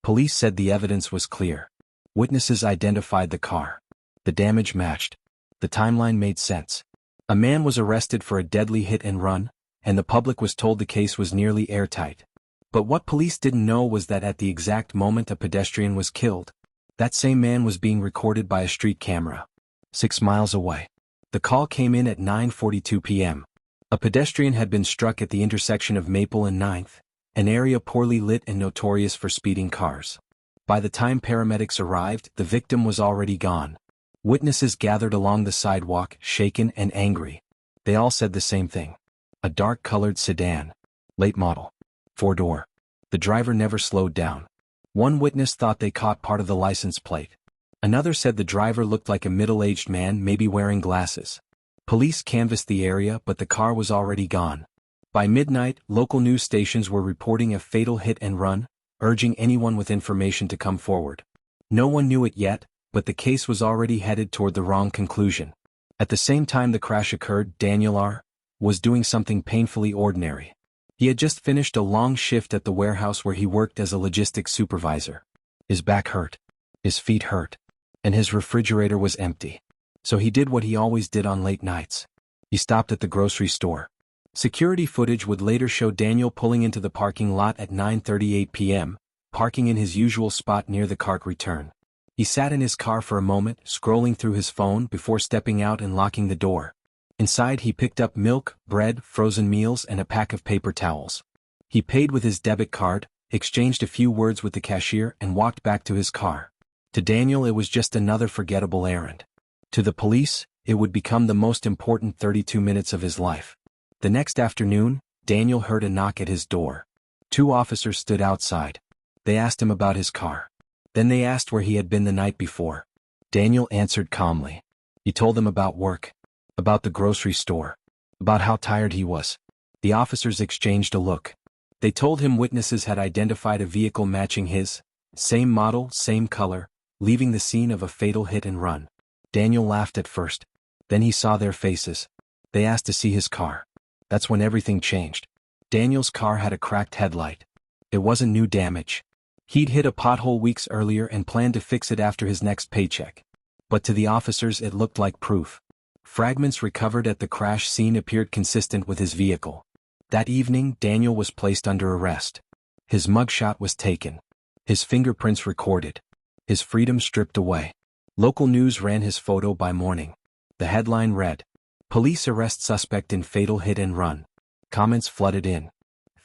Police said the evidence was clear. Witnesses identified the car. The damage matched. The timeline made sense. A man was arrested for a deadly hit and run, and the public was told the case was nearly airtight. But what police didn't know was that at the exact moment a pedestrian was killed, that same man was being recorded by a street camera. 6 miles away. The call came in at 9:42 p.m. A pedestrian had been struck at the intersection of Maple and 9th, an area poorly lit and notorious for speeding cars. By the time paramedics arrived, the victim was already gone. Witnesses gathered along the sidewalk, shaken and angry. They all said the same thing. A dark-colored sedan. Late model. 4-door. The driver never slowed down. One witness thought they caught part of the license plate. Another said the driver looked like a middle-aged man, maybe wearing glasses. Police canvassed the area, but the car was already gone. By midnight, local news stations were reporting a fatal hit and run, urging anyone with information to come forward. No one knew it yet, but the case was already headed toward the wrong conclusion. At the same time the crash occurred, Daniel R. was doing something painfully ordinary. He had just finished a long shift at the warehouse where he worked as a logistics supervisor. His back hurt. His feet hurt. And his refrigerator was empty. So he did what he always did on late nights. He stopped at the grocery store. Security footage would later show Daniel pulling into the parking lot at 9:38 p.m., parking in his usual spot near the cart return. He sat in his car for a moment, scrolling through his phone before stepping out and locking the door. Inside he picked up milk, bread, frozen meals and a pack of paper towels. He paid with his debit card, exchanged a few words with the cashier and walked back to his car. To Daniel it was just another forgettable errand. To the police, it would become the most important 32 minutes of his life. The next afternoon, Daniel heard a knock at his door. 2 officers stood outside. They asked him about his car. Then they asked where he had been the night before. Daniel answered calmly. He told them about work, about the grocery store, about how tired he was. The officers exchanged a look. They told him witnesses had identified a vehicle matching his, same model, same color, leaving the scene of a fatal hit and run. Daniel laughed at first. Then he saw their faces. They asked to see his car. That's when everything changed. Daniel's car had a cracked headlight. It wasn't new damage. He'd hit a pothole weeks earlier and planned to fix it after his next paycheck. But to the officers it looked like proof. Fragments recovered at the crash scene appeared consistent with his vehicle. That evening, Daniel was placed under arrest. His mugshot was taken. His fingerprints recorded. His freedom stripped away. Local news ran his photo by morning. The headline read, "Police arrest suspect in fatal hit and run." Comments flooded in.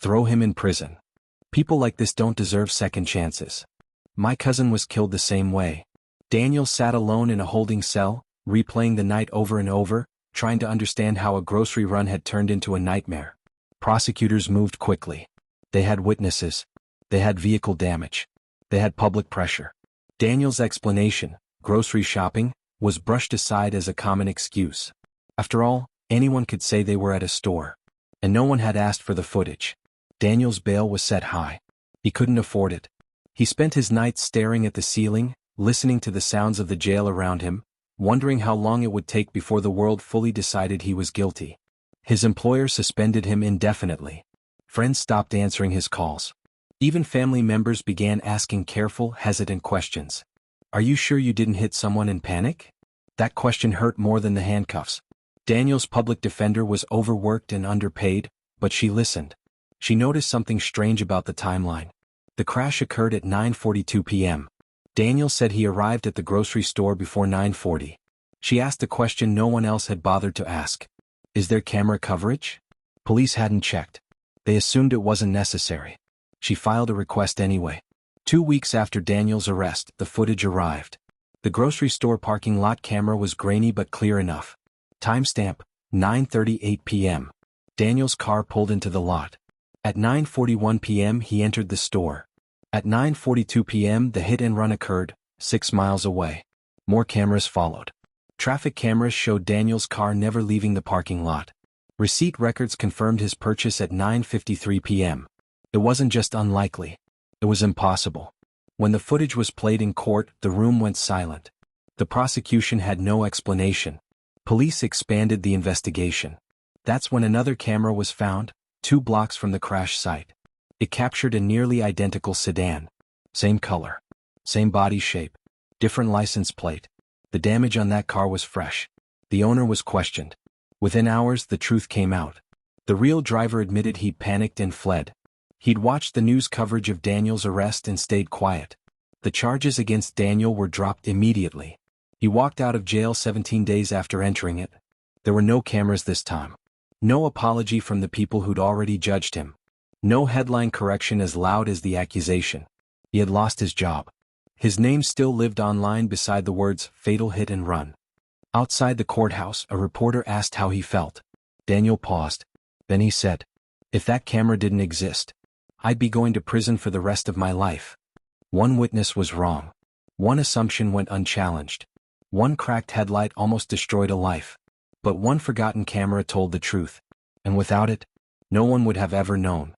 "Throw him in prison. People like this don't deserve second chances. My cousin was killed the same way." Daniel sat alone in a holding cell, replaying the night over and over, trying to understand how a grocery run had turned into a nightmare. Prosecutors moved quickly. They had witnesses. They had vehicle damage. They had public pressure. Daniel's explanation, grocery shopping, was brushed aside as a common excuse. After all, anyone could say they were at a store. And no one had asked for the footage. Daniel's bail was set high. He couldn't afford it. He spent his nights staring at the ceiling, listening to the sounds of the jail around him, wondering how long it would take before the world fully decided he was guilty. His employer suspended him indefinitely. Friends stopped answering his calls. Even family members began asking careful, hesitant questions. "Are you sure you didn't hit someone in panic?" That question hurt more than the handcuffs. Daniel's public defender was overworked and underpaid, but she listened. She noticed something strange about the timeline. The crash occurred at 9:42 p.m. Daniel said he arrived at the grocery store before 9:40. She asked a question no one else had bothered to ask. "Is there camera coverage?" Police hadn't checked. They assumed it wasn't necessary. She filed a request anyway. 2 weeks after Daniel's arrest, the footage arrived. The grocery store parking lot camera was grainy but clear enough. Timestamp, 9:38 p.m. Daniel's car pulled into the lot. At 9:41 p.m. he entered the store. At 9:42 p.m. the hit and run occurred, 6 miles away. More cameras followed. Traffic cameras showed Daniel's car never leaving the parking lot. Receipt records confirmed his purchase at 9:53 p.m. It wasn't just unlikely. It was impossible. When the footage was played in court, the room went silent. The prosecution had no explanation. Police expanded the investigation. That's when another camera was found, 2 blocks from the crash site. It captured a nearly identical sedan. Same color. Same body shape. Different license plate. The damage on that car was fresh. The owner was questioned. Within hours, the truth came out. The real driver admitted he'd panicked and fled. He'd watched the news coverage of Daniel's arrest and stayed quiet. The charges against Daniel were dropped immediately. He walked out of jail 17 days after entering it. There were no cameras this time. No apology from the people who'd already judged him. No headline correction as loud as the accusation. He had lost his job. His name still lived online beside the words "fatal hit and run." Outside the courthouse, a reporter asked how he felt. Daniel paused. Then he said, "If that camera didn't exist, I'd be going to prison for the rest of my life." One witness was wrong. One assumption went unchallenged. One cracked headlight almost destroyed a life. But one forgotten camera told the truth. And without it, no one would have ever known.